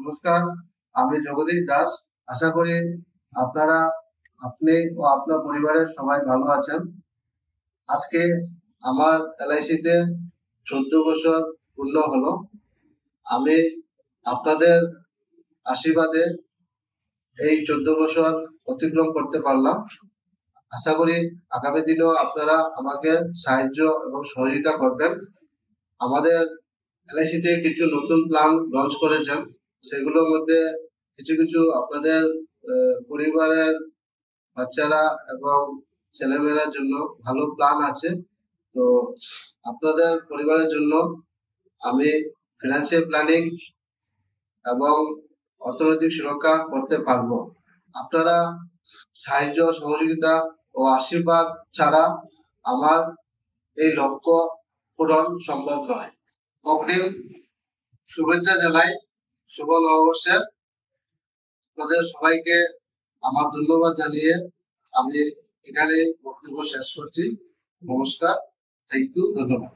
নমস্কার, আমি জগদীশ দাস। আশা করি আপনারা, আপনি ও আপনার পরিবারের সবাই ভালো আছেন। আজকে আমার এলআইসিতে 14 বছর পূর্ণ হলো। আমি আপনাদের আশীর্বাদে এই 14 বছর অতিক্রম করতে পারলাম। আশা করি আগামী দিনেও আপনারা আমাকে সাহায্য এবং সহযোগিতা করবেন। আমাদের এলআইসিতে কিছু নতুন প্ল্যান লঞ্চ করেছেন, সেগুলোর মধ্যে কিছু কিছু আপনাদের পরিবারের বাচ্চারা এবং ছেলেমেয়েরার জন্য ভালো প্ল্যান আছে। তো আপনাদের পরিবারের জন্য আমি ফিনান্সিয়াল প্ল্যানিং এবং অর্থনৈতিক সুরক্ষা করতে পারবো। আপনারা সাহায্য, সহযোগিতা ও আশীর্বাদ ছাড়া আমার এই লক্ষ্য পূরণ সম্ভব নয়। অগ্রিম শুভেচ্ছা জানাই শুভ নববর্ষের। আপনাদের সবাইকে আমার ধন্যবাদ জানিয়ে আমি এখানে বক্তব্য শেষ করছি। নমস্কার, থ্যাংক ইউ, ধন্যবাদ।